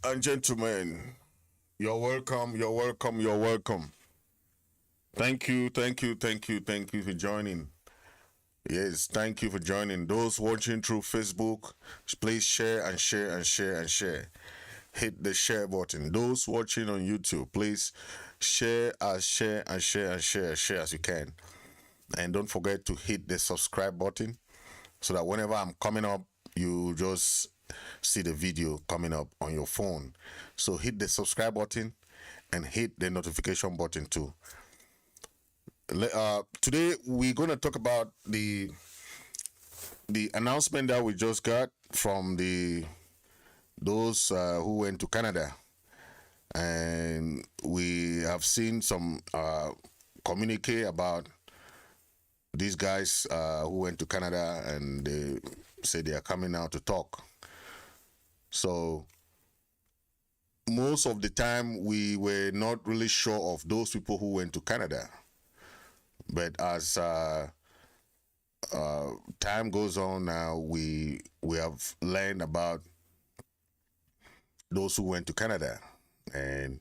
and gentlemen, you're welcome, you're welcome, you're welcome. Thank you for joining. Yes, thank you for joining. Those watching through Facebook, please share and share and share and share. Hit the share button. Those watching on YouTube, please share as you can. And don't forget to hit the subscribe button so that whenever I'm coming up, you just see the video coming up on your phone. So hit the subscribe button and hit the notification button too. Today we're going to talk about the announcement that we just got from those who went to Canada, and we have seen some communique about these guys who went to Canada, and they say they are coming out to talk. So most of the time we were not really sure of those people who went to Canada, but as time goes on now, we have learned about those who went to Canada, and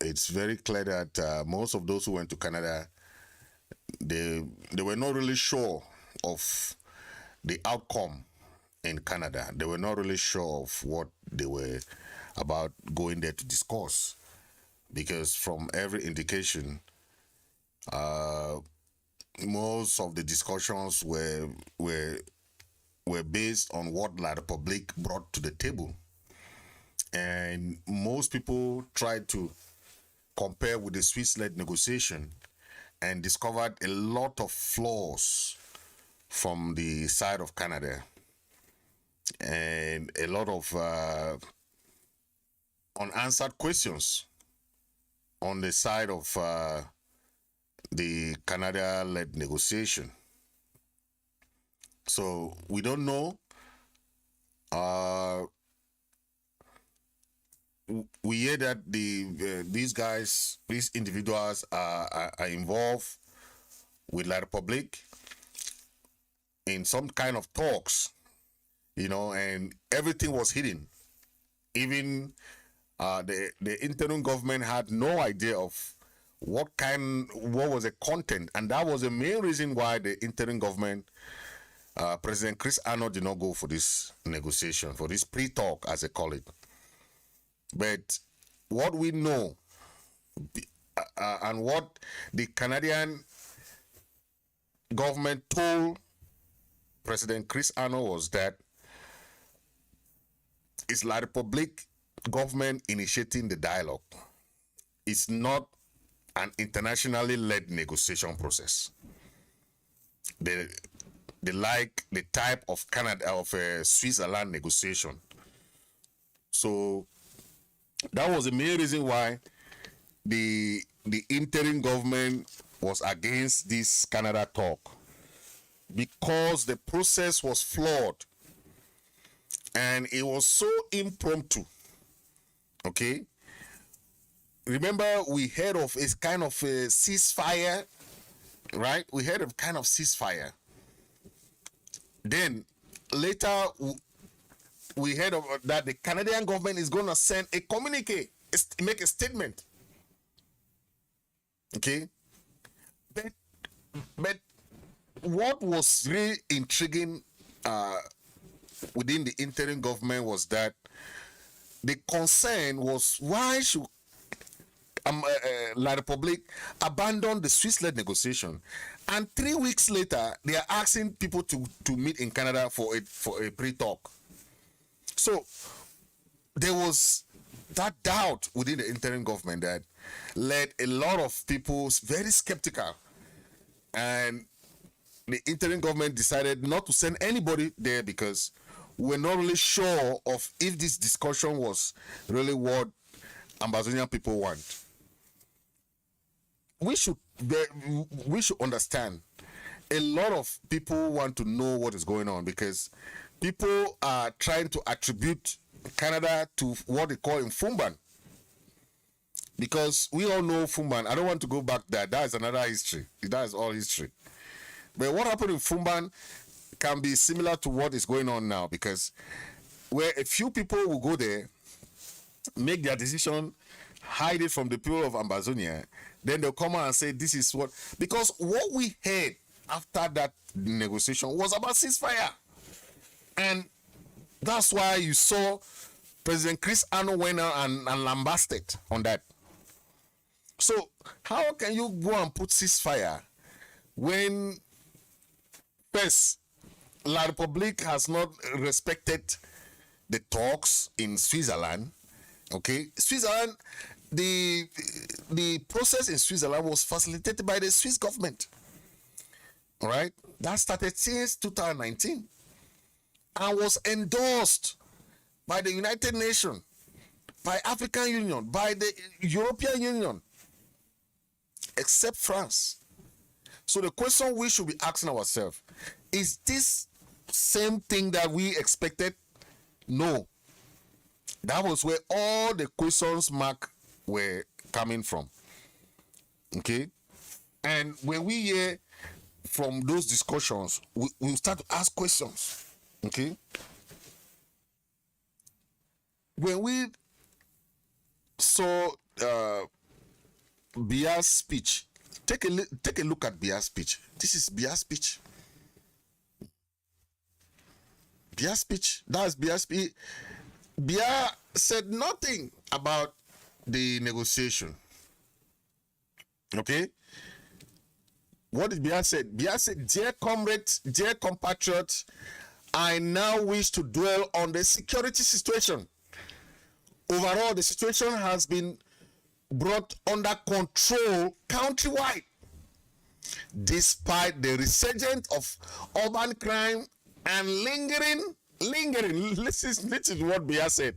it's very clear that most of those who went to Canada, they were not really sure of the outcome in Canada. They were not really sure of what they were about going there to discuss, because from every indication, most of the discussions were based on what La Republique brought to the table, and most people tried to compare with the Swiss-led negotiation and discovered a lot of flaws from the side of Canada, and a lot of unanswered questions on the side of the Canada-led negotiation. So we don't know. We hear that these guys, these individuals are involved with La Republique in some kind of talks, and everything was hidden. Even the interim government had no idea of what was the content, and that was the main reason why the interim government, President Chris Ano, did not go for this negotiation, for this pre-talk, as they call it. But what we know, and what the Canadian government told President Chris Ano, was that it's La Republique government initiating the dialogue. It's not an internationally led negotiation process. They like the type of Switzerland negotiation. So that was the main reason why the interim government was against this Canada talk, because the process was flawed and it was so impromptu. Okay, remember we heard of a kind of a ceasefire, right? We heard of kind of ceasefire. Then later we heard of that the Canadian government is going to send a communique, make a statement. Okay, but what was really intriguing within the interim government was that the concern was, why should La Republique abandon the Swiss-led negotiation, and 3 weeks later they are asking people to meet in Canada for a pre-talk. So there was that doubt within the interim government that led a lot of people very skeptical, and the interim government decided not to send anybody there, because we're not really sure of if this discussion was really what Ambazonian people want. We should understand, a lot of people want to know what is going on, because people are trying to attribute Canada to what they call Fumban, because we all know Fumban. I don't want to go back there. That is another history. That is all history. But what happened in Fumban can be similar to what is going on now, because where a few people will go there, make their decision, hide it from the people of Ambazonia, then they'll come out and say this is what, because what we heard after that negotiation was about ceasefire. And that's why you saw President Chris Ano went out and lambasted on that. So how can you go and put ceasefire when first La Republique has not respected the talks in Switzerland? Okay, Switzerland, the process in Switzerland was facilitated by the Swiss government. All right, that started since 2019 and was endorsed by the United Nations, by African Union, by the European Union, except France. So the question we should be asking ourselves, is this same thing that we expected? No. That was where all the questions mark were coming from. Okay? And when we hear from those discussions, we start to ask questions. Okay? When we saw Biya's speech, take a look at Biya's speech. This is Biya's speech. Biya's speech. That's Biya's speech. Biya said nothing about the negotiation. Okay? What did Biya say? Biya said, dear comrades, dear compatriots, I now wish to dwell on the security situation. Overall, the situation has been brought under control countrywide, despite the resurgence of urban crime and lingering, this is what Biya said,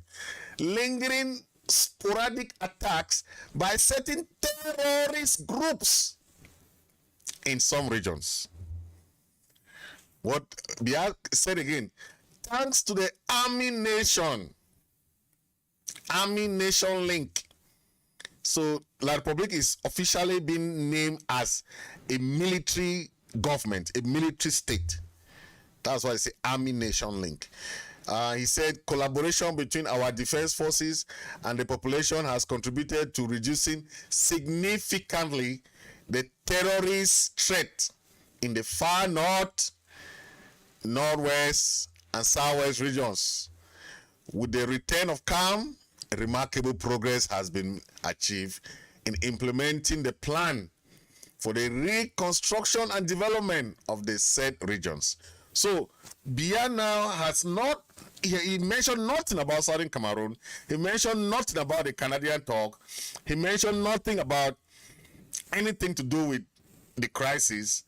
lingering sporadic attacks by certain terrorist groups in some regions. What Biya said again, thanks to the Army Nation link. So La Republique is officially being named as a military government, a military state. That's why I say Army Nation link. He said collaboration between our defense forces and the population has contributed to reducing significantly the terrorist threat in the far north, northwest, and southwest regions. With the return of calm, remarkable progress has been achieved in implementing the plan for the reconstruction and development of the said regions. So Biya now has not, he mentioned nothing about Southern Cameroon. He mentioned nothing about the Canadian talk. He mentioned nothing about anything to do with the crisis.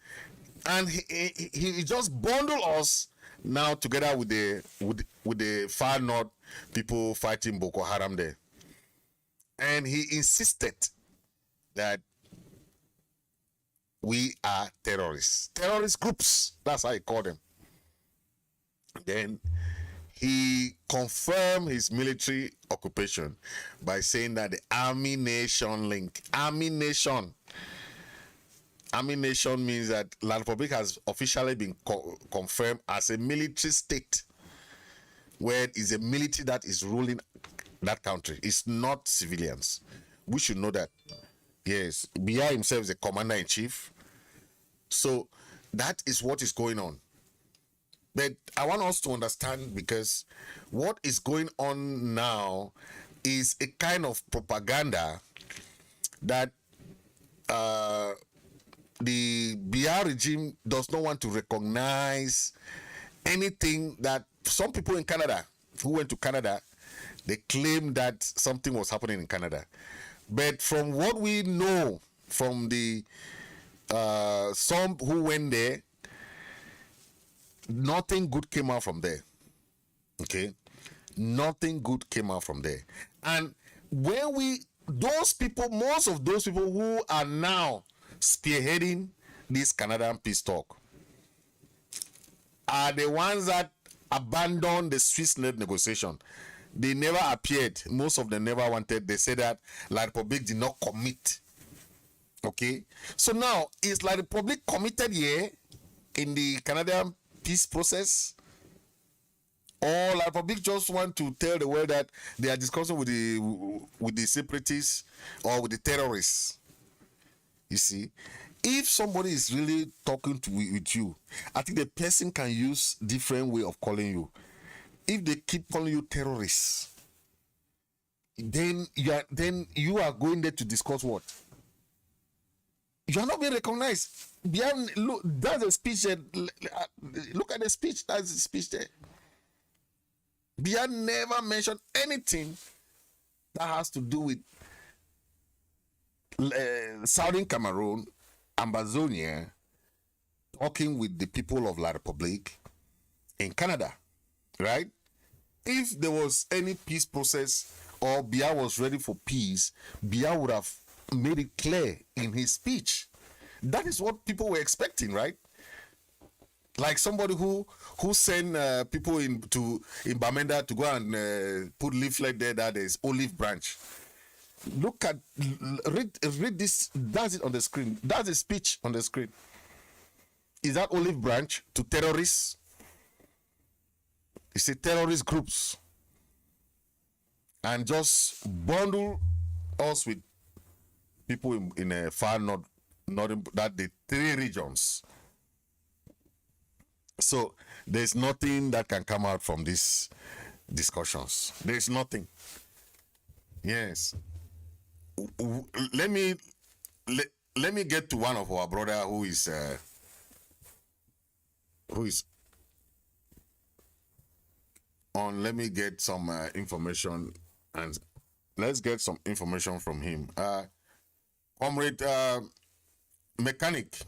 And he just bundled us now together with the far north people fighting Boko Haram there. And he insisted that we are terrorists. Terrorist groups, that's how he called them. Then he confirmed his military occupation by saying that the Army Nation link, Army Nation means that La Republique has officially been confirmed as a military state, where it is a military that is ruling that country. It's not civilians. We should know that. Yes, Biya himself is a commander-in-chief. So that is what is going on. But I want us to understand, because what is going on now is a kind of propaganda that the Biya regime does not want to recognize anything that some people in Canada who went to Canada, they claim that something was happening in Canada. But from what we know from the some who went there, nothing good came out from there. Okay? Nothing good came out from there. And when most of those people who are now spearheading this Canadian peace talk are the ones that abandoned the Swiss-led negotiation. They never appeared. Most of them never wanted. They said that La Republique did not commit. Okay? So now, is La Republique committed here in the Canadian peace process? Or La Republique just want to tell the world that they are discussing with the separatists or with the terrorists. You see, if somebody is really talking with you, I think the person can use different way of calling you. If they keep calling you terrorists, then you are going there to discuss what? You are not being recognized. Look, that's a speech. Look at the speech. That's the speech there. Biya never mentioned anything that has to do with Southern Cameroon, Ambazonia, talking with the people of La Republique in Canada, right? If there was any peace process or Biya was ready for peace, Biya would have made it clear in his speech. That is what people were expecting, right? Like somebody who sent people in Bamenda to go and put leaflet there that is olive branch. Look at, read this. That's it on the screen. That's a speech on the screen. Is that olive branch to terrorists? It's a terrorist groups, and just bundle us with people in a far northern, that the 3 regions. So there's nothing that can come out from these discussions. There's nothing. Yes. Let me get to one of our brother who is on. Let me get some information, and let's get some information from him. Comrade Mechanic.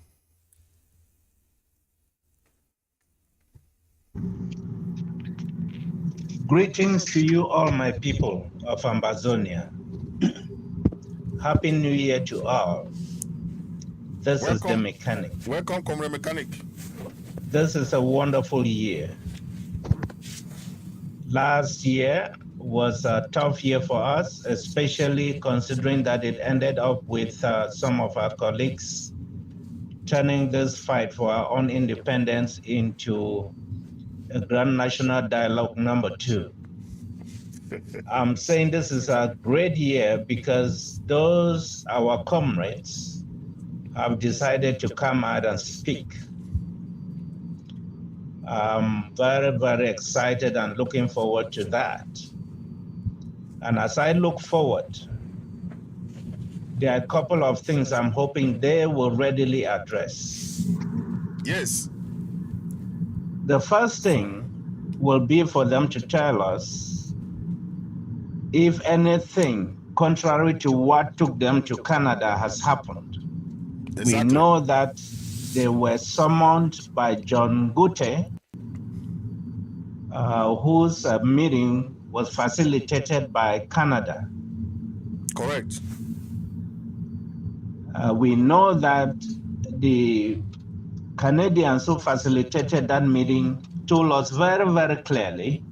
Greetings to you all, my people of Ambazonia. Happy New Year to all. This is the Mechanic. Welcome, Comrade Mechanic. This is a wonderful year. Last year was a tough year for us, especially considering that it ended up with some of our colleagues turning this fight for our own independence into a Grand National Dialogue #2. I'm saying this is a great year because our comrades, have decided to come out and speak. I'm very, very excited and looking forward to that. And as I look forward, there are a couple of things I'm hoping they will readily address. Yes. The first thing will be for them to tell us if anything contrary to what took them to Canada has happened. Exactly. We know that they were summoned by John Gute, whose meeting was facilitated by Canada. Correct. We know that the Canadians who facilitated that meeting told us very, very clearly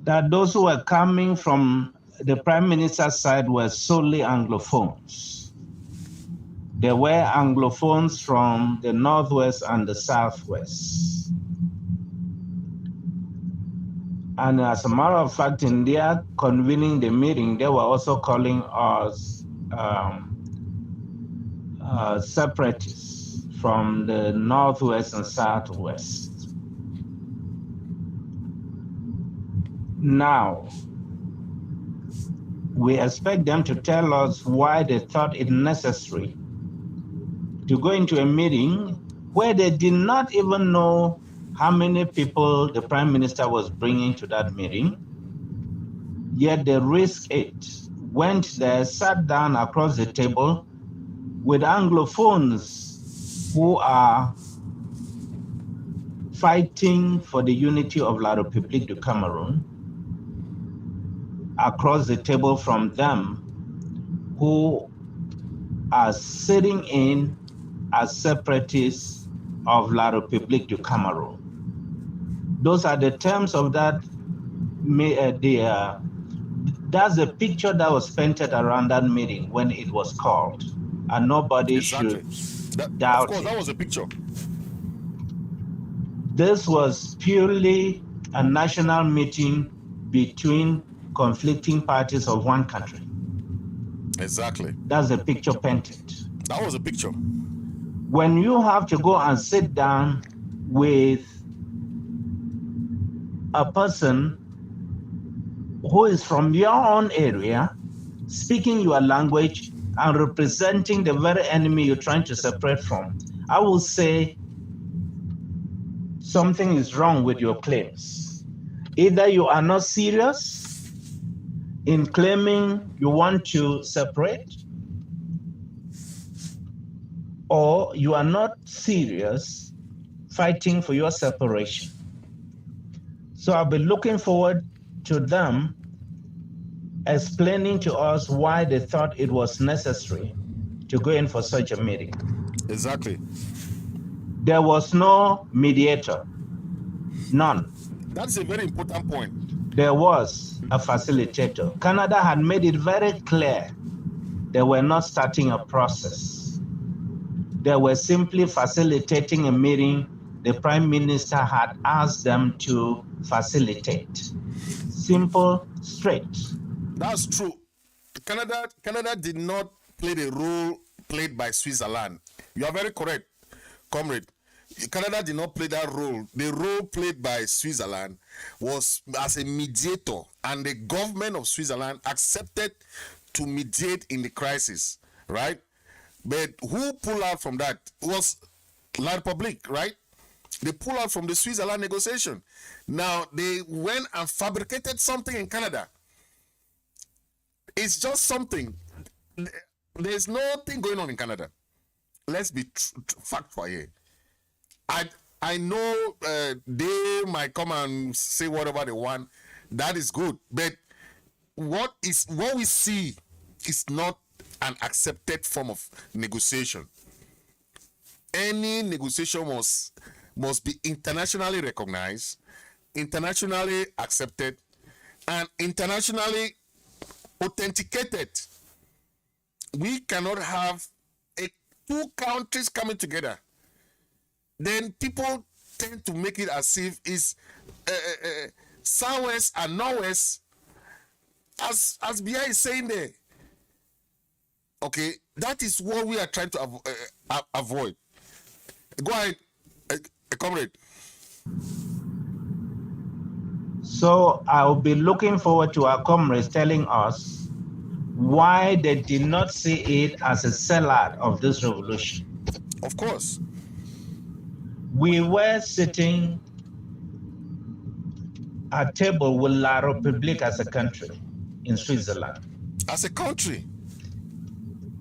that those who were coming from the Prime Minister's side were solely Anglophones. There were Anglophones from the Northwest and the Southwest. And as a matter of fact, in their convening the meeting, they were also calling us separatists from the Northwest and Southwest. Now, we expect them to tell us why they thought it necessary to go into a meeting where they did not even know how many people the Prime Minister was bringing to that meeting, yet they risked it, went there, sat down across the table with Anglophones who are fighting for the unity of La Republique du Cameroun, across the table from them who are sitting in as separatists of La Republique du Cameroun. Those are the terms of that. That's the picture that was painted around that meeting when it was called, and nobody should doubt it. Of course, that was a picture. This was purely a national meeting between conflicting parties of one country. Exactly. That's the picture painted. That was a picture. When you have to go and sit down with a person who is from your own area, speaking your language and representing the very enemy you're trying to separate from, I will say something is wrong with your claims. Either you are not serious in claiming you want to separate, or you are not serious fighting for your separation. So I'll be looking forward to them explaining to us why they thought it was necessary to go in for such a meeting. Exactly. There was no mediator, none. That's a very important point. There was a facilitator. Canada had made it very clear they were not starting a process. They were simply facilitating a meeting the Prime Minister had asked them to facilitate. Simple, straight. That's true. Canada did not play the role played by Switzerland. You are very correct, comrade. Canada did not play that role. The role played by Switzerland was as a mediator, and the government of Switzerland accepted to mediate in the crisis, right? But who pulled out from that was La Republique, right? They pulled out from the Switzerland negotiation. Now they went and fabricated something in Canada. It's just something. There's nothing going on in Canada. Let's be factual here. I know they might come and say whatever they want. That is good, but what we see is not an accepted form of negotiation. Any negotiation must be internationally recognized, internationally accepted, and internationally authenticated. We cannot have two countries coming together. Then people tend to make it as if it's southwest and northwest, as Biya is saying there. Okay, that is what we are trying to avoid. Go ahead, comrade. So I'll be looking forward to our comrades telling us why they did not see it as a sellout of this revolution. Of course. We were sitting at table with La Republique as a country in Switzerland. As a country.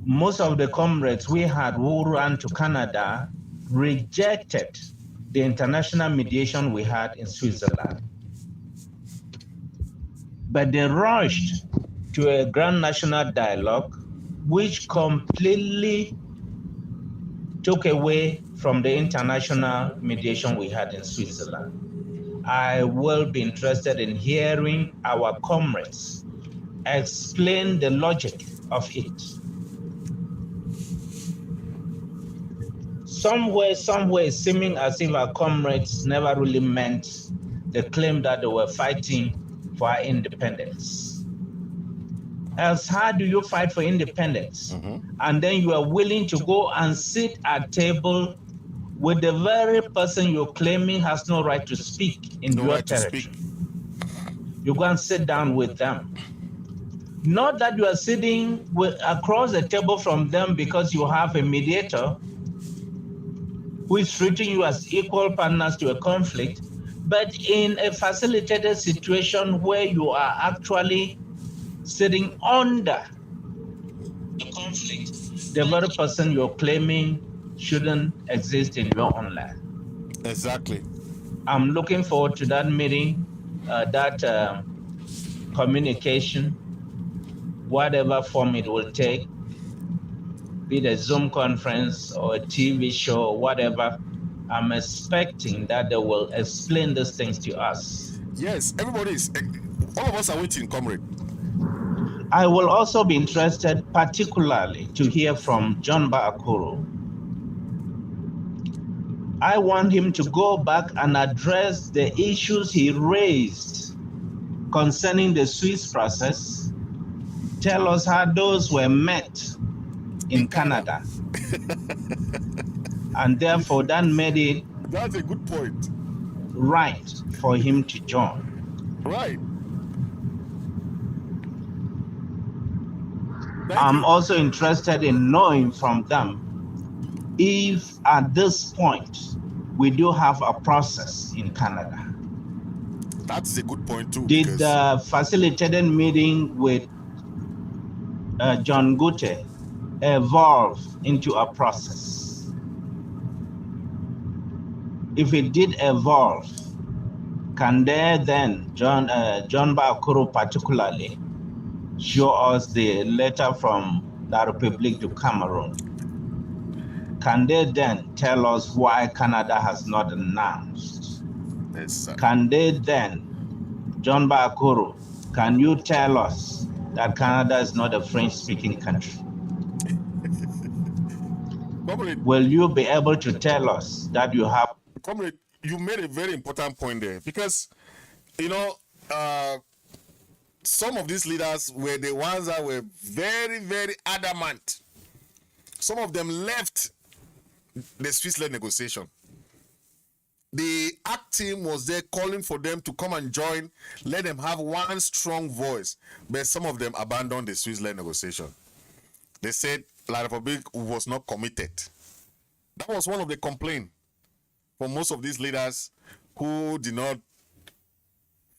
Most of the comrades we had who ran to Canada rejected the international mediation we had in Switzerland. But they rushed to a grand national dialogue which completely took away from the international mediation we had in Switzerland. I will be interested in hearing our comrades explain the logic of it. Somewhere, seeming as if our comrades never really meant the claim that they were fighting for our independence. Else, how do you fight for independence? And then you are willing to go and sit at table with the very person you're claiming has no right to speak in your territory. You go and sit down with them. Not that you are sitting across the table from them because you have a mediator who is treating you as equal partners to a conflict, but in a facilitated situation where you are actually sitting under a conflict, the very person you're claiming shouldn't exist in your own land. Exactly. I'm looking forward to that meeting, that communication, whatever form it will take, be it a Zoom conference or a TV show or whatever. I'm expecting that they will explain these things to us. Yes, everybody is. All of us are waiting, comrade. I will also be interested particularly to hear from John Baakuru. I want him to go back and address the issues he raised concerning the Swiss process. Tell us how those were met in Canada. And therefore, that made it That's a good point. right for him to join. Right. I'm also interested in knowing from them if at this point we do have a process in Canada. That's a good point too. Did the facilitated meeting with John Gute evolve into a process? If it did evolve, can they then, John Bakuru particularly, show us the letter from the Republique du Cameroun? Can they then tell us why Canada has not announced? Yes, Can they then, John Bakuru, can you tell us that Canada is not a French-speaking country? Comrade, will you be able to tell us that you have? Comrade, you made a very important point there, because, you know, some of these leaders were the ones that were very, very adamant. Some of them left the Swiss-led negotiation. The ACT team was there calling for them to come and join, let them have one strong voice, but some of them abandoned the Swiss-led negotiation. They said La Republique was not committed. That was one of the complaints for most of these leaders who did not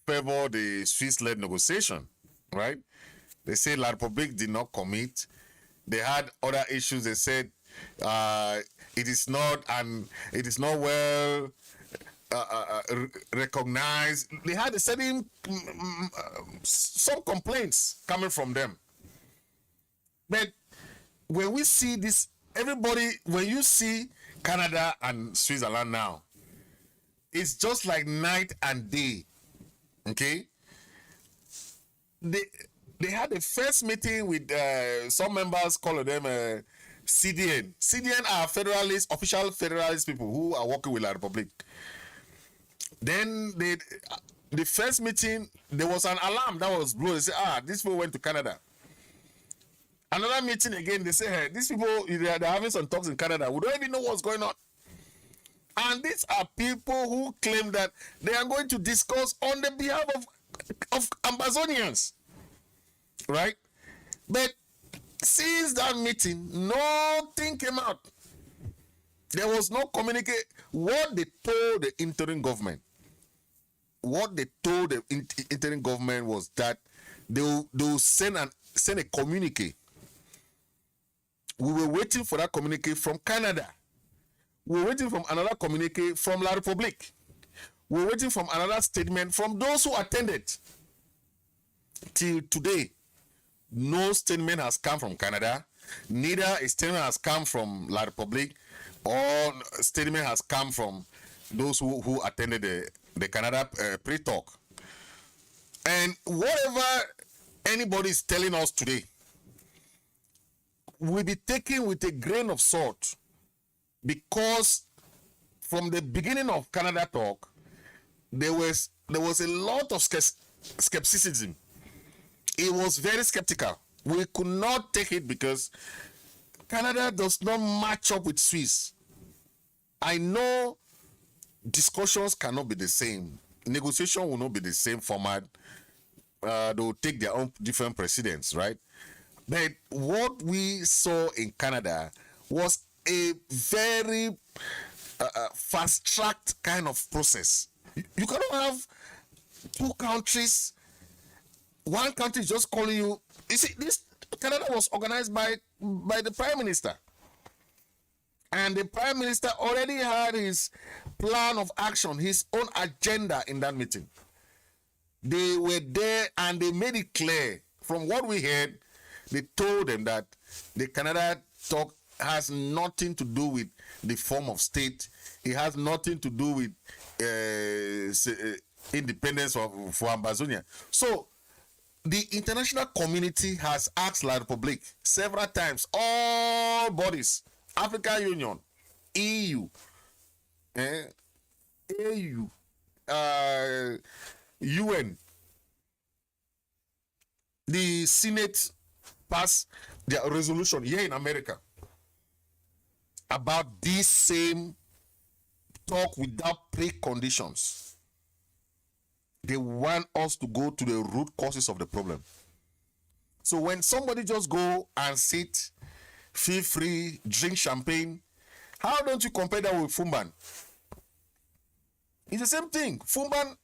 favor the Swiss-led negotiation, right? They said La Republique did not commit. They had other issues. They said it is not well recognized. They had a certain some complaints coming from them. But when we see this, everybody, when you see Canada and Switzerland now, it's just like night and day. Okay, they had the first meeting with some members, call them CDN. CDN are federalists, official federalist people who are working with La Republique. Then the first meeting, there was an alarm that was blown. They said, these people went to Canada. Another meeting again, they say, hey, these people, they're having some talks in Canada. We don't even know what's going on. And these are people who claim that they are going to discuss on the behalf of Ambazonians, right? But since that meeting, nothing came out. There was no communication. What they told the interim government, was that they will send a communique. We were waiting for that communique from Canada. We were waiting for another communique from La Republique. We were waiting for another statement from those who attended. Till today, no statement has come from Canada. Neither a statement has come from La Republique, or statement has come from those who attended the Canada pre-talk. And whatever anybody is telling us today will be taken with a grain of salt, because from the beginning of Canada talk, there was a lot of skepticism. It was very skeptical. We could not take it because Canada does not match up with Swiss. I know discussions cannot be the same. Negotiation will not be the same format. They will take their own different precedents, right? But what we saw in Canada was a very fast-tracked kind of process. You cannot have two countries. One country is just calling you. You see, this Canada was organized by the Prime Minister. And the Prime Minister already had his plan of action, his own agenda in that meeting. They were there and they made it clear. From what we heard, they told them that the Canada talk has nothing to do with the form of state. It has nothing to do with independence for Ambazonia. So the international community has asked La Republique several times, all bodies, African Union, EU, AU, UN, the Senate passed their resolution here in America about this same talk without preconditions. They want us to go to the root causes of the problem. So when somebody just go and sit, feel free, drink champagne, how don't you compare that with Fumban? It's the same thing. Fumban,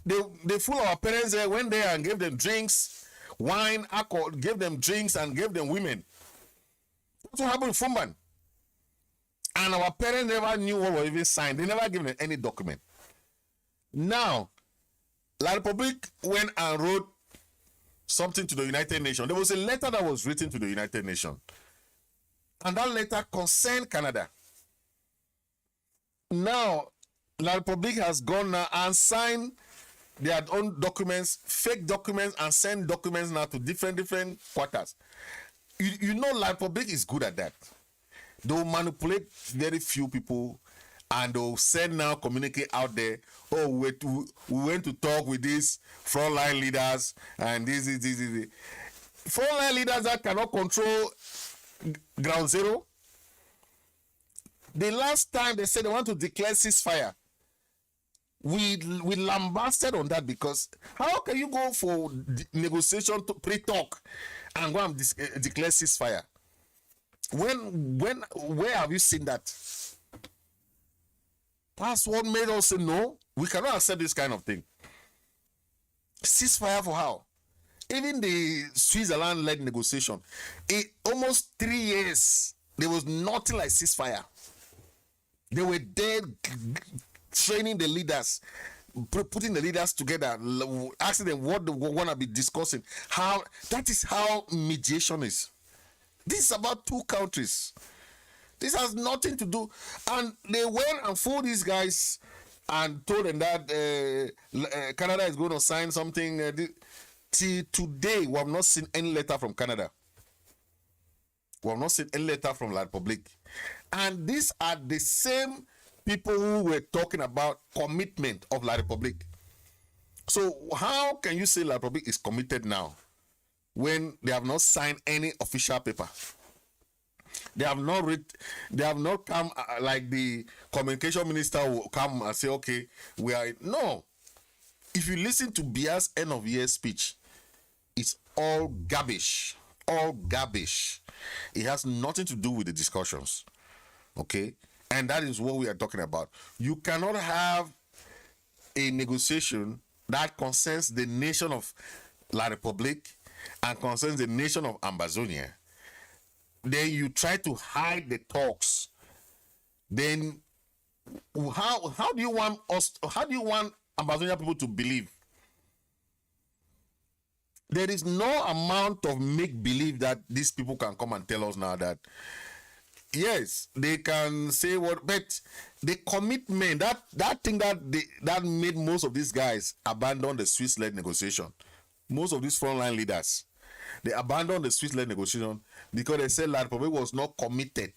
they fool our parents there, went there and gave them drinks, wine, alcohol, gave them drinks and gave them women. That's what happened with Fumban. And our parents never knew what was even signed. They never given them any document. Now, La Republique went and wrote something to the United Nations. There was a letter that was written to the United Nations. And that letter concerned Canada. Now, La Republique has gone now and signed their own documents, fake documents, and send documents now to different quarters. You know La Republique is good at that. They'll manipulate very few people and they'll send now communicate out there, oh, we went to talk with these frontline leaders and this. Frontline leaders that cannot control ground zero. The last time they said they want to declare ceasefire, we lambasted on that, because how can you go for negotiation to pre-talk and go and declare ceasefire? Where have you seen that? That's what made us say no, we cannot accept this kind of thing. Ceasefire for how? Even the Switzerland-led negotiation, in almost 3 years, there was nothing like ceasefire. They were there training the leaders, putting the leaders together, asking them what they want to be discussing. That is how mediation is. This is about two countries. This has nothing to do. And they went and fooled these guys and told them that Canada is going to sign something. Till today, we have not seen any letter from Canada. We have not seen any letter from La Republique. And these are the same people who were talking about commitment of La Republique. So how can you say La Republique is committed now when they have not signed any official paper? They have not come like the communication minister will come and say, okay, we are. No. If you listen to Biya's end of year speech, it's all garbage. All garbage. It has nothing to do with the discussions. Okay? And that is what we are talking about. You cannot have a negotiation that concerns the nation of La Republique and concerns the nation of Ambazonia. Then you try to hide the talks. Then how do you want Ambazonia people to believe? There is no amount of make-believe that these people can come and tell us now that yes, they can say what, but the commitment, that thing that made most of these guys abandon the Swiss-led negotiation. Most of these frontline leaders, they abandoned the Swiss-led negotiation because they said La Republique was not committed.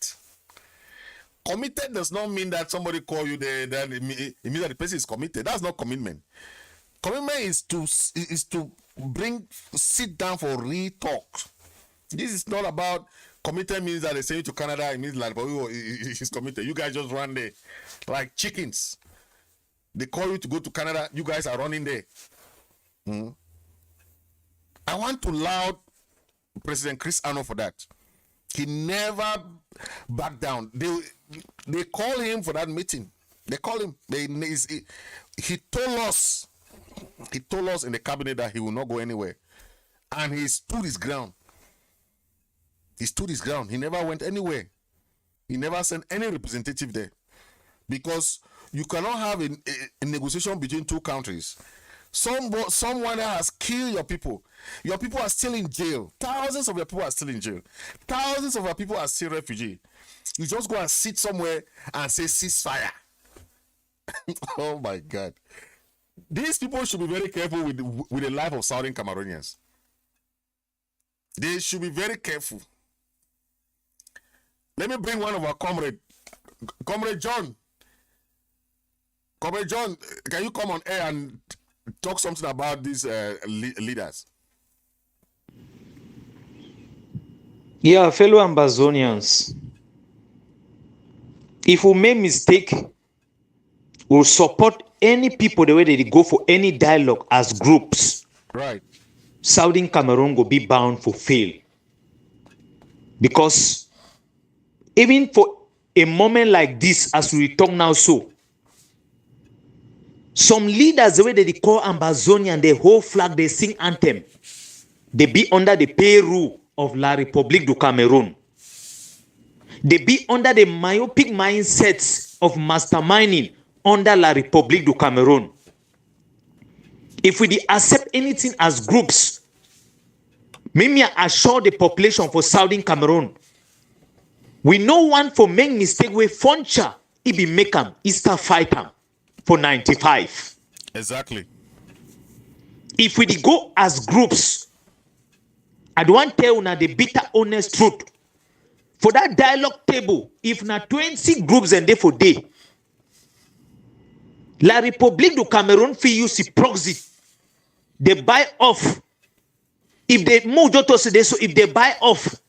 Committed does not mean that somebody call you there, then it means that the person is committed. That's not commitment. Commitment is to sit down for real talk. This is not about committed means that they send you to Canada, it means La Republique is committed. You guys just run there like chickens. They call you to go to Canada, you guys are running there. I want to laud President Chris Ano for that. He never backed down. They call him for that meeting. They call him. He told us in the cabinet that he will not go anywhere. And he stood his ground. He stood his ground. He never went anywhere. He never sent any representative there. Because you cannot have a negotiation between two countries. Someone that has killed your people. Your people are still in jail. Thousands of your people are still in jail. Thousands of your people are still refugees. You just go and sit somewhere and say ceasefire. Oh my God. These people should be very careful with the life of Southern Cameroonians. They should be very careful. Let me bring one of our comrade John. Comrade John, can you come on air and talk something about these leaders? Yeah, fellow Ambazonians, if we make mistake, we'll support any people the way they go for any dialogue as groups. Right. Southern Cameroon will be bound for fail. Because even for a moment like this, as we talk now, so some leaders, the way they call Ambazonian, they hold flag, they sing anthem, they be under the pay rule of La Republique du Cameroun. They be under the myopic mindsets of masterminding under La Republique du Cameroun. If we accept anything as groups, maybe assure the population for Southern Cameroon, we know one for make mistake with Foncha, he be make him, he start fight him for 95. Exactly. If we go as groups, I don't want to tell you the bitter honest truth. For that dialogue table, if na 20 groups and they for day, La Republique du Cameroun fi use proxy. They buy off. If they move to say so, if they buy off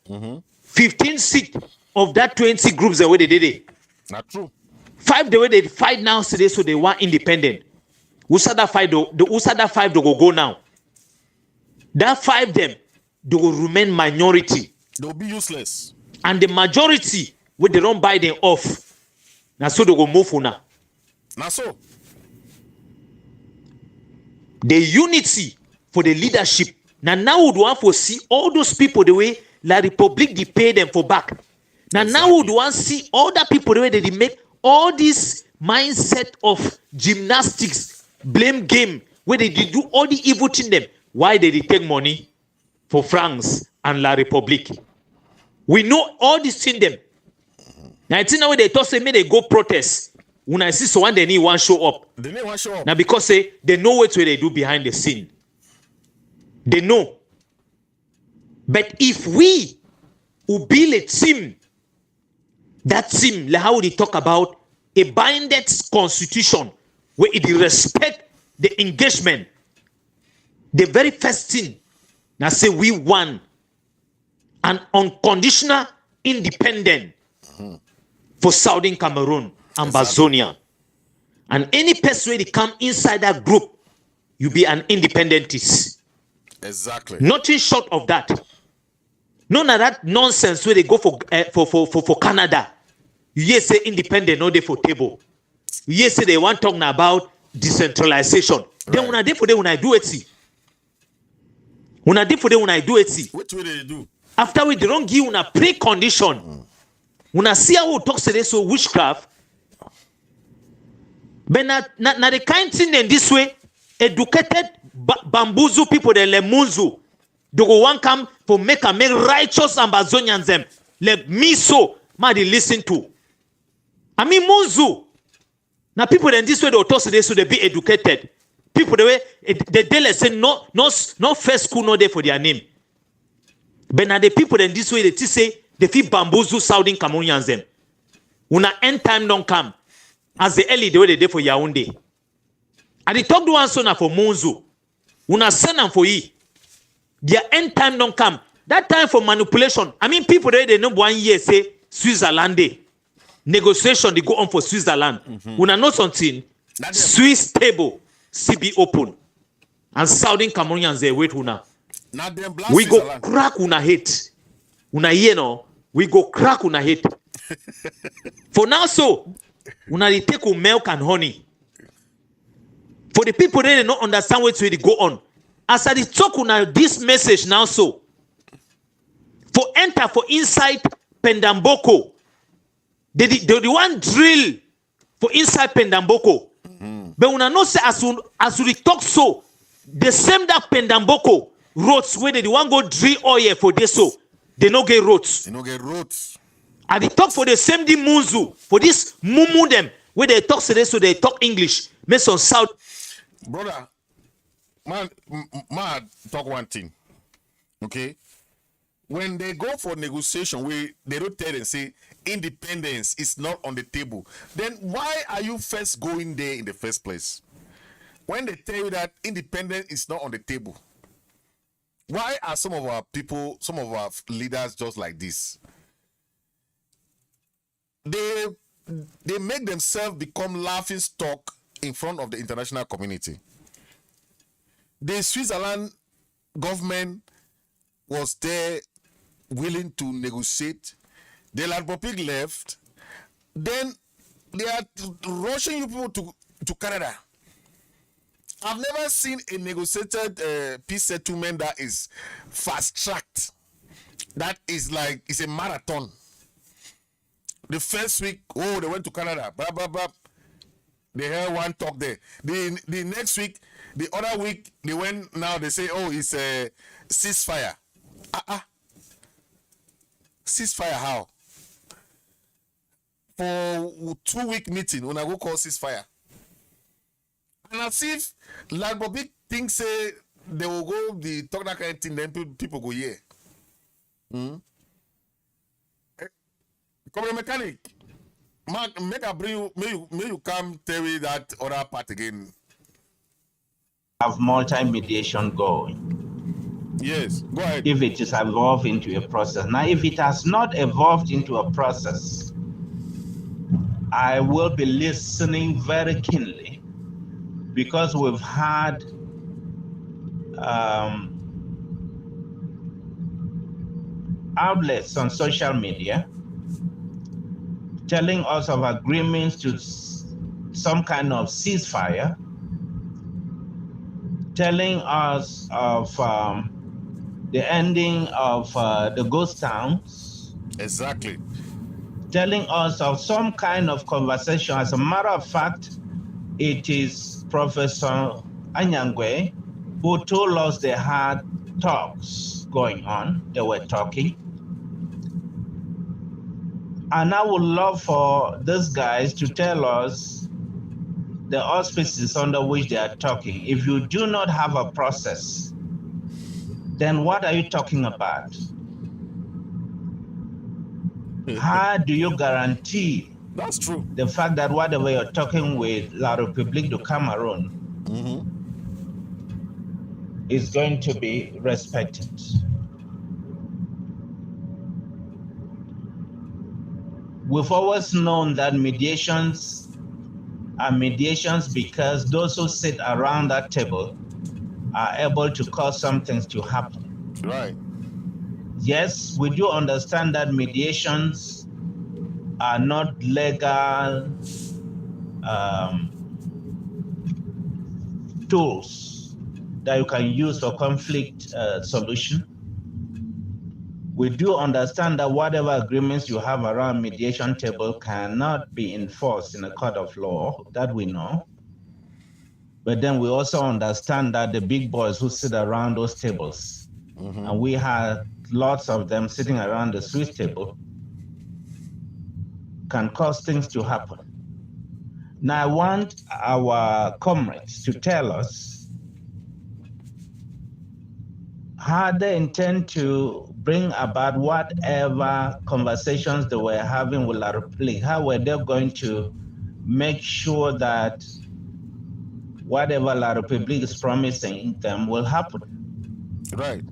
15 seats of that 20 groups the way they did it. Not true. 5 the way they fight now today, so they want independent. Usada 5 the Usada 5 they go now. That 5 them they will remain minority. They'll be useless. And the majority when they don't buy them off. Now so they go move for now. Now so. The unity for the leadership. Now would want to see all those people the way La Republique they pay them for back. Now would want to see all the people the way they make all this mindset of gymnastics, blame game, where they do all the evil thing them. Why they take money for France and La Republique? We know all this thing them. Now it's now when they talk say me they go protest. When I see someone they need one show up. They need one show up. Now because they know what they do behind the scene. They know. But if we will build a team, that team, like how they talk about a binded constitution where it respect the engagement, the very first thing, now say we want an unconditional independent for Southern Cameroon, Ambazonia. And any person where they come inside that group, you be an independentist. Exactly. Nothing short of that. None of that nonsense where they go for Canada. You hear say independent, no they for table. You hear say they want talking about decentralization. Right. Then when I do for them, when I do it, see. When I do for them, when I do it, see. What will they do? After we don't give una precondition. When I see how we talk today, so witchcraft. But na the kind thing in this way, educated bamboozle people, they le munzu. They go one come for make righteous Ambazonians them. Let me so they listen to. I mean munzu. Now people in this way they talk today, so they be educated. People the way they say no first school no there for their name. But now the people in this way they say they feel bamboozle Southern Cameroonians them. When end time don't come, as the early the way they did for Yaoundé. And they talk to one son for Monzo. When send them for ye, their end time don't come. That time for manipulation. I mean, people they know 1 year say Switzerland day. Negotiation they go on for Switzerland. When not something, Swiss table CB open. And Southern Cameroonians they wait una. We go crack una hate. Una hear no, we go crack una hate. For now so, una they take milk and honey. For the people they don't understand what they go on. As I talk una this message now so. For enter for inside Pendamboko. They the one drill for inside Pendamboko. But una know say as we talk so, the same that Pendamboko roads where they want go drill oil for this so. They no get roads. They no get roads. And they talk for the same di Munzu. For this mumu them where they talk today so they talk English. Make some South. Brother, man talk one thing. Okay? When they go for negotiation, they don't tell them say independence is not on the table, then why are you first going there in the first place? When they tell you that independence is not on the table, why are some of our people, some of our leaders just like this? They make themselves become laughing stock in front of the international community. The Switzerland government was there willing to negotiate. The Republique left. Then they are rushing you people to Canada. I've never seen a negotiated peace settlement that is fast-tracked. That is like, it's a marathon. The first week, oh, they went to Canada, blah, blah, blah. They heard one talk there. The next week, the other week, they went, now they say, oh, it's a ceasefire. Ceasefire how? For 2-week meeting, when I go call ceasefire. And as if La Republique thinks say they will go the talk that kind of thing, then people go here. Come the mechanic. Mark, make a bring you, may you come tell me that other part again. Have multi-mediation going. Yes, go ahead. If it is evolved into a process. Now, if it has not evolved into a process, I will be listening very keenly, because we've had outlets on social media telling us of agreements to some kind of ceasefire, telling us of the ending of the ghost towns. Exactly. Telling us of some kind of conversation. As a matter of fact, it is Professor Anyangwe who told us they had talks going on. They were talking. And I would love for these guys to tell us the auspices under which they are talking. If you do not have a process, then what are you talking about? How do you guarantee That's true. the fact that whatever you're talking with La Republique du Cameroun is going to be respected? We've always known that mediations are mediations because those who sit around that table are able to cause some things to happen. Right. Yes, we do understand that mediations are not legal tools that you can use for conflict solution. We do understand that whatever agreements you have around mediation table cannot be enforced in a court of law, that we know. But then we also understand that the big boys who sit around those tables, and we had lots of them sitting around the Swiss table, can cause things to happen. Now I want our comrades to tell us how they intend to bring about whatever conversations they were having with La Republique. How were they going to make sure that whatever La Republique is promising them will happen? Right.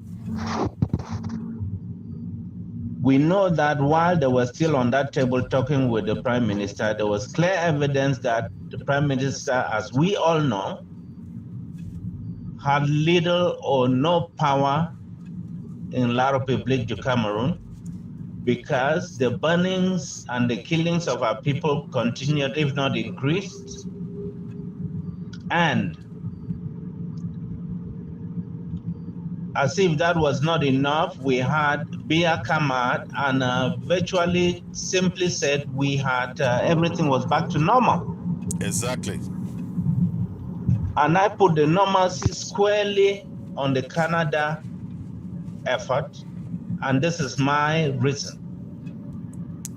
We know that while they were still on that table talking with the Prime Minister, there was clear evidence that the Prime Minister, as we all know, had little or no power in La Republique du Cameroun, because the burnings and the killings of our people continued, if not increased. And as if that was not enough, we had Biya come out and virtually simply said we had everything was back to normal. Exactly. And I put the normalcy squarely on the Canada effort, and this is my reason.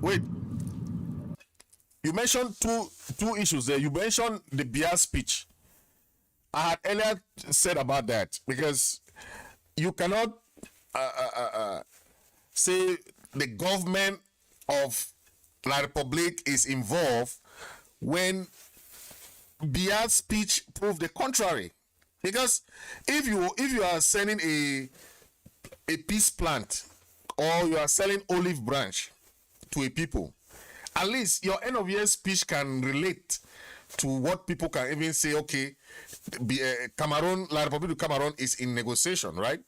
Wait. You mentioned two issues there. You mentioned the Biya speech. I had earlier said about that, because you cannot say the government of La Republique is involved when Biya's speech proved the contrary. Because if you are sending a peace plant or you are selling olive branch to a people, at least your end of year speech can relate to what people can even say, okay, Cameroon, La Republique du Cameroun is in negotiation, right?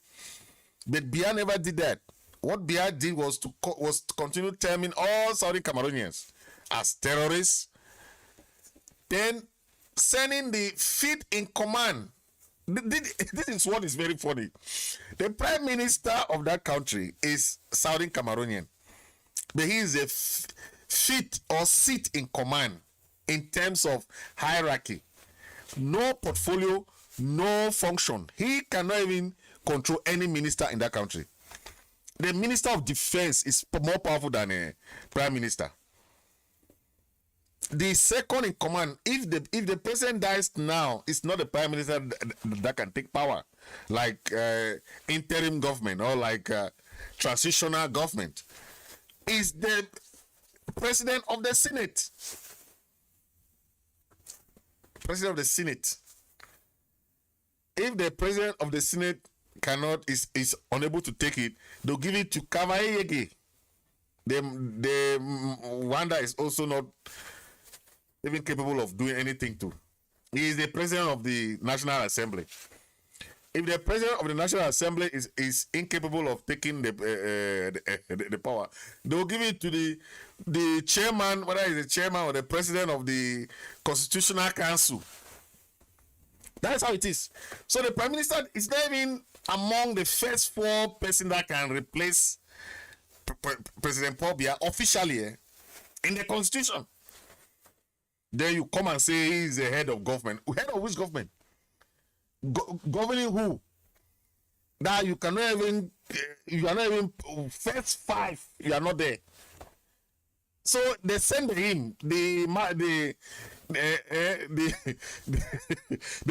But Biya never did that. What Biya did was to continue terming all Saudi Cameroonians as terrorists, then sending the feet in command. This is what is very funny. The prime minister of that country is Saudi Cameroonian, but he is a feet or seat in command in terms of hierarchy. No portfolio, no function. He cannot even control any minister in that country. The minister of defense is more powerful than a prime minister. The second in command, if the president dies now, it's not the prime minister that can take power, like interim government or like transitional government. Is the president of the Senate. President of the Senate. If the president of the Senate is unable to take it, they'll give it to Kavayege. The one that is also not even capable of doing anything to. He is the president of the National Assembly. If the president of the National Assembly is incapable of taking the power, they will give it to the chairman, whether it's the chairman or the president of the Constitutional Council. That's how it is. So the prime minister is not even among the first 4 persons that can replace President Paul Biya officially in the constitution. Then you come and say he is the head of government. Head of which government? Governing who? That you are not even first 5. You are not there. So they send him they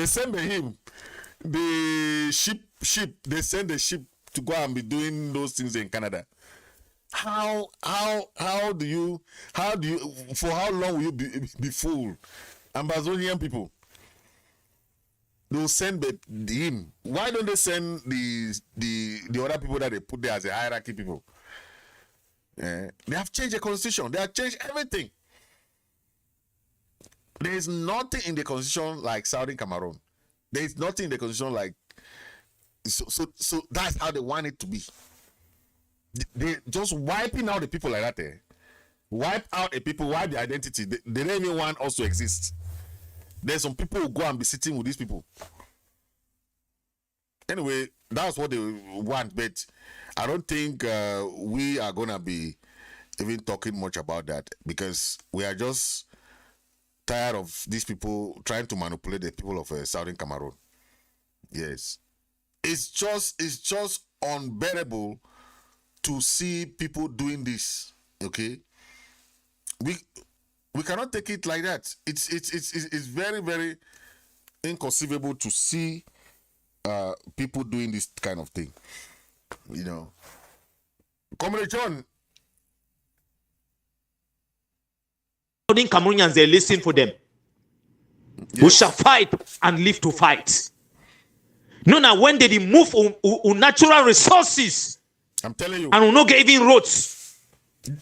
send him the ship. They send the ship to go and be doing those things in Canada. How do you for how long will you be fooled? Ambazonian people. They'll send him. Why don't they send the other people that they put there as a hierarchy people? They have changed the constitution. They have changed everything. There is nothing in the constitution like Saudi Cameroon. There is nothing in the constitution like so that's how they want it to be. They just wiping out the people like that. Wipe out a people, wipe the identity. They don't even want us to exist. There's some people who go and be sitting with these people. Anyway, that's what they want, but I don't think we are gonna be even talking much about that because we are just tired of these people trying to manipulate the people of Southern Cameroon. Yes, it's just unbearable to see people doing this. Okay, we cannot take it like that. It's very, very inconceivable to see people doing this kind of thing. You know, Comrade John. Cameroonians, they listen for them. Yes. We shall fight and live to fight. No, now when they remove natural resources, I'm telling you, and we not get even roads.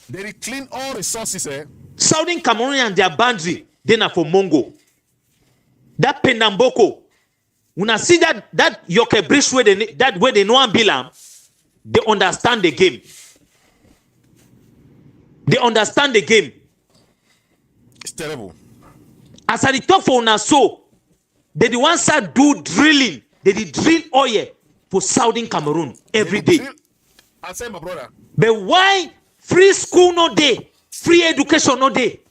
They clean all resources. Southern Cameroon and their boundary, then are for Mongo. That Penamboko, when I see that Yoke Bridge where they know and Bilam, they understand the game. They understand the game. It's terrible. As I talk for una so, they the ones that do drilling. They did drill oil for Southern Cameroon every day. I say, my brother. But why free school no day, free education no day?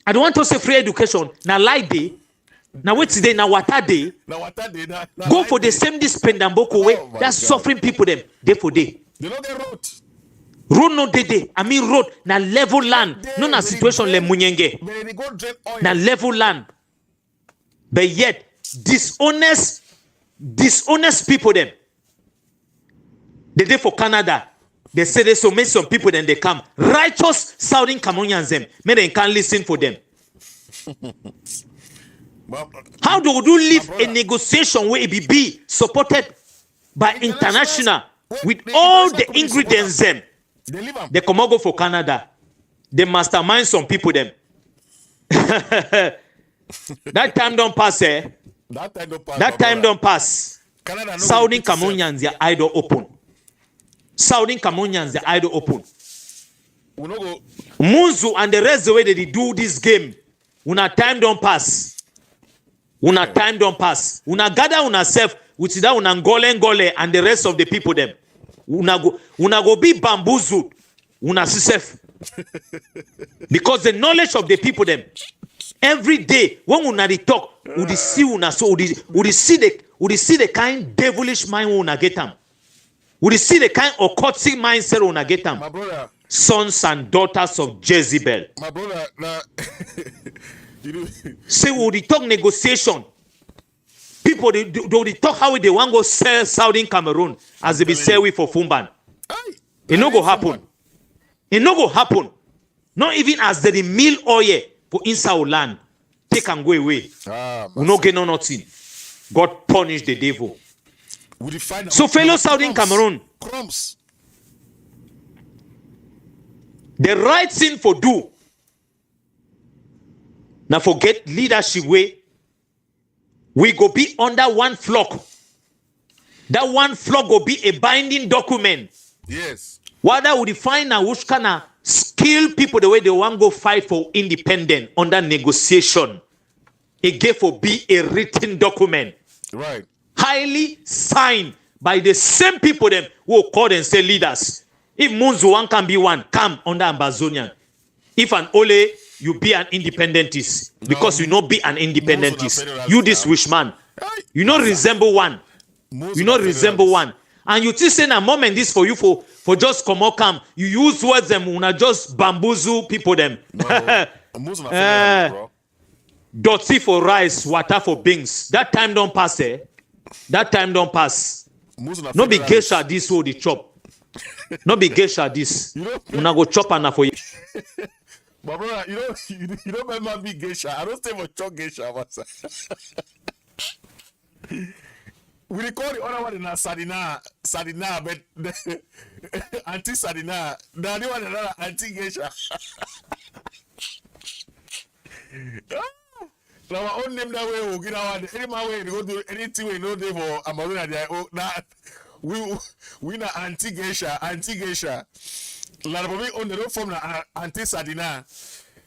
I don't want to say free education. Now light day. Now wait today. Now water day. Go for the same this Pendamboko way. That's suffering people them day for day. You know the road. Road no day. I mean road. Now level land. No na situation le munyenge. Now level land. But yet dishonest people them. They did for Canada. They say they so make some people, then they come. Righteous Southern Cameroonians, them, may they can't listen for them. How do you live a negotiation where it be supported by international with all the ingredients them? They come go for Canada. They mastermind some people them. That time don't pass, eh? That time don't pass. Southern Cameroonians, their eye open. Southern Cameroonians, their eye open. Munzu and the rest of the way they do this game. Una time don't pass. Una time don't pass. Una gather una self with that una ngole and the rest of the people them. Una go be bamboozled. Una self. Because the knowledge of the people them. Every day when una dey talk, we see una so we see the kind devilish mind una get them. We see the kind occultic mindset una get them. My brother. Sons and daughters of Jezebel. My brother, say we talk negotiation. People they talk how they want go sell Southern Cameroon as they be sell we for Fumban. It no go happen. It no go happen. Not even as they mill oil for inside land. Take and go away. We no get no nothing. God punish the devil. So fellow Southern Cameroon. Crumbs. The right thing for do. Now forget leadership way. We go be under one flock. That one flock will be a binding document. Yes. Whether we define now which kind of skill people the way they want go fight for independent under negotiation. It gave for be a written document. Right. Highly signed by the same people them who call and say leaders. If Munzu one can be one, come under Ambazonian. If an Ole, you be an independentist. Because you not be an independentist. You this wish man. You not resemble one. You not resemble one. And you just say a moment this for you for just come or come. You use words them una just bamboozle people them. Dirty for rice, water for beans. That time don't pass, eh? That time don't pass. No be geisha this or the chop. No be geisha this. Una go chop and for you. But brother, you don't remember me geisha. I don't stay for chop geisha. We record the other one in a Sadina, but the anti-Sadina. The other one another anti-geisha. Now our own name that way we get our any man way to go do anything we know there for Amazon. That we na anti-geisha. Like we on the road from anti-Sadina.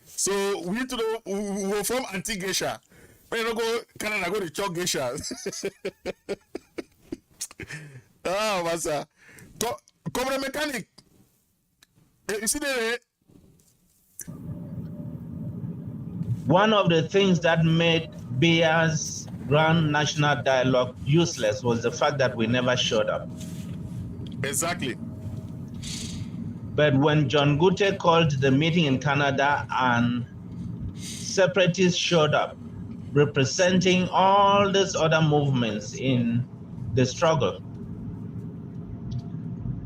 So we need to know we from anti-geisha. When you go Canada, go to chop geisha. Ah, massa. Come the mechanic. You see there. One of the things that made Biya's Grand National Dialogue useless was the fact that we never showed up. Exactly. But when John Gute called the meeting in Canada and separatists showed up, representing all these other movements in the struggle,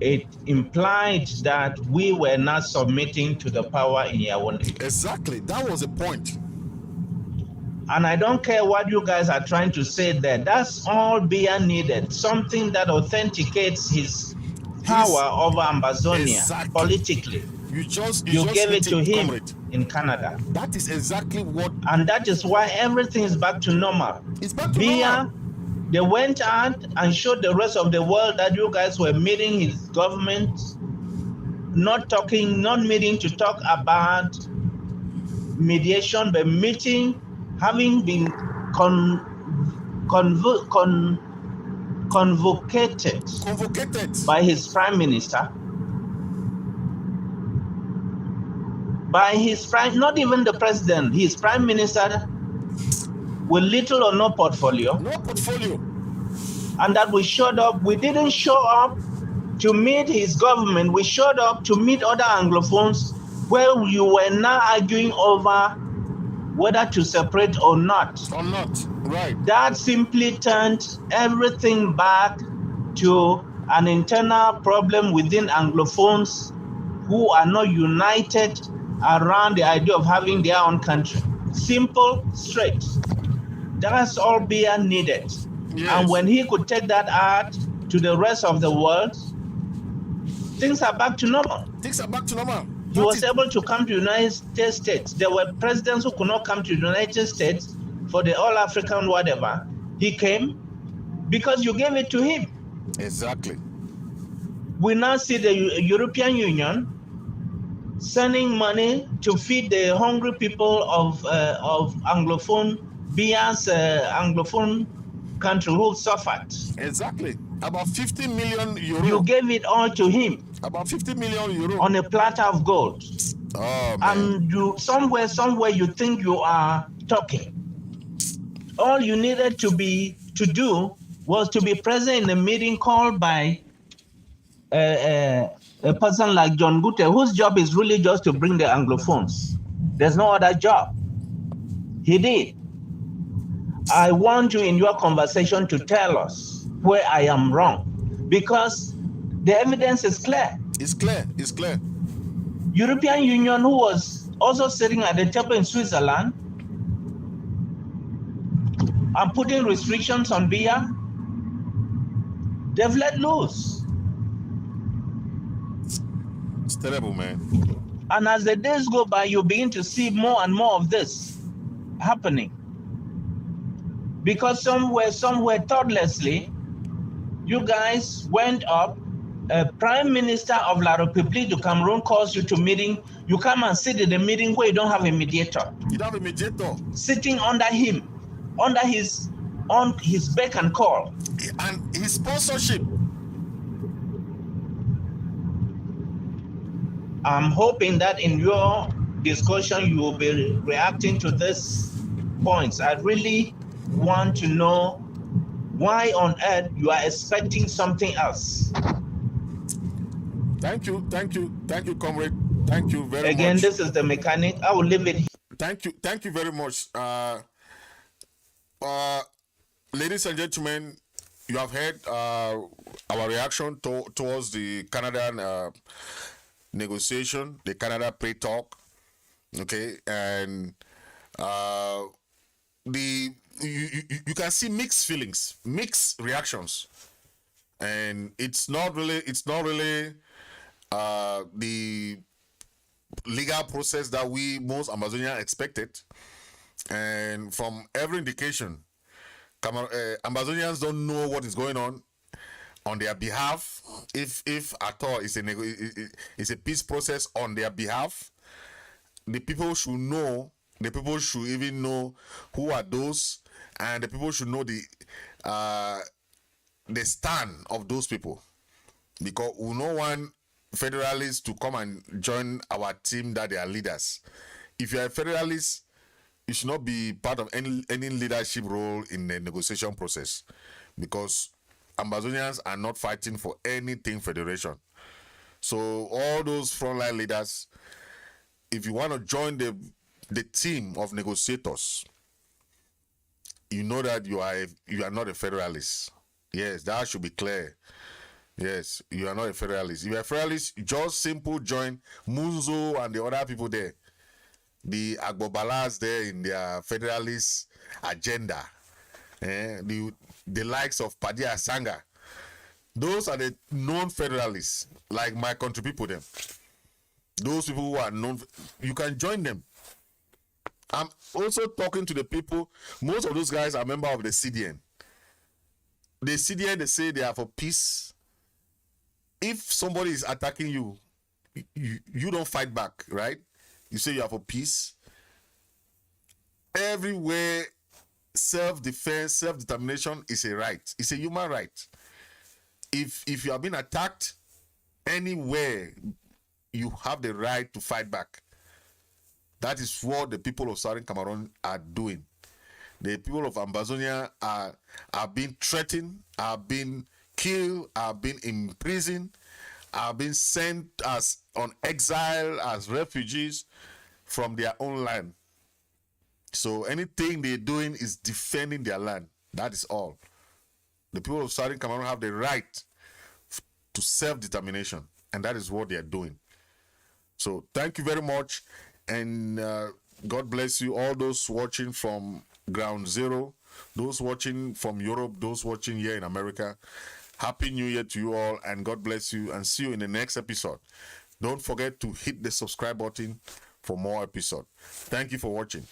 it implied that we were not submitting to the power in Yaoundé. Exactly. That was the point. And I don't care what you guys are trying to say there. That's all Biya needed. Something that authenticates his power over Ambazonia politically. You gave it to him in Canada. That is exactly what. And that is why everything is back to normal. It's back to Biya, normal. they went out and showed the rest of the world that you guys were meeting his government, not meeting to talk about mediation, but meeting, having been convocated by his prime minister, not even the president, his prime minister with little or no portfolio. And that we showed up. We didn't show up to meet his government. We showed up to meet other Anglophones where you were now arguing over whether to separate or not. Right. That simply turned everything back to an internal problem within Anglophones who are not united around the idea of having their own country. Simple, straight. That's all Biya needed. Yes. And when he could take that out to the rest of the world, things are back to normal. Things are back to normal. He was able to come to the United States. There were presidents who could not come to the United States for the all-African whatever. He came because you gave it to him. Exactly. We now see the European Union sending money to feed the hungry people of Anglophone, Biya's Anglophone country who suffered. Exactly. About 50 million euro. You gave it all to him. About 50 million euro. On a platter of gold. Oh, man. And you somewhere you think you are talking. All you needed to do was to be present in a meeting called by a person like John Gute, whose job is really just to bring the Anglophones. There's no other job. He did. I want you in your conversation to tell us where I am wrong, because the evidence is clear. It's clear. It's clear. European Union, who was also sitting at the table in Switzerland and putting restrictions on Biya, they've let loose. It's terrible, man. And as the days go by, you begin to see more and more of this happening. Because somewhere thoughtlessly, you guys went up, a prime minister of La Republique du Cameroun calls you to meeting, you come and sit in the meeting where you don't have a mediator. You don't have a mediator. Sitting under him, on his beck and call. And his sponsorship. I'm hoping that in your discussion you will be reacting to these points. I really want to know why on earth you are expecting something else. Thank you, comrade. Thank you very much. Again, this is the mechanic. I will leave it. Thank you very much. Ladies and gentlemen, you have heard our reaction towards the Canadian negotiation, the Canada pre-talk. Okay, and you can see mixed feelings, mixed reactions, and it's not really the legal process that most Ambazonians expected. And from every indication, Ambazonians don't know what is going on their behalf. If at all it's a peace process on their behalf, the people should know. The people should even know who are those, and the people should know the stand of those people, because we don't want federalists to come and join our team that they are leaders. If you are a federalist, you should not be part of any leadership role in the negotiation process, because Ambazonians are not fighting for anything federation. So all those frontline leaders, if you want to join the team of negotiators, you know that you are not a federalist. Yes, that should be clear. Yes, you are not a federalist. If you are a federalist, just simple join Munzo and the other people there, the Agbobalas there in their federalist agenda, the likes of Padia Sanga. Those are the known federalists, like my country people them. Those people who are known, you can join them. I'm also talking to the people. Most of those guys are members of the CDN. The CDN, they say they are for peace. If somebody is attacking you, you don't fight back, right? You say you are for peace. Everywhere, self-defense, self-determination is a right. It's a human right. If you have been attacked anywhere, you have the right to fight back. That is what the people of Southern Cameroon are doing. The people of Ambazonia are being threatened, are being killed, are being imprisoned, are being sent as on exile, as refugees from their own land. So anything they're doing is defending their land. That is all. The people of Southern Cameroon have the right to self-determination, and that is what they are doing. So thank you very much, and God bless you, all those watching from Ground Zero, those watching from Europe, those watching here in America. Happy New Year to you all, and God bless you, and see you in the next episode. Don't forget to hit the subscribe button for more episodes. Thank you for watching.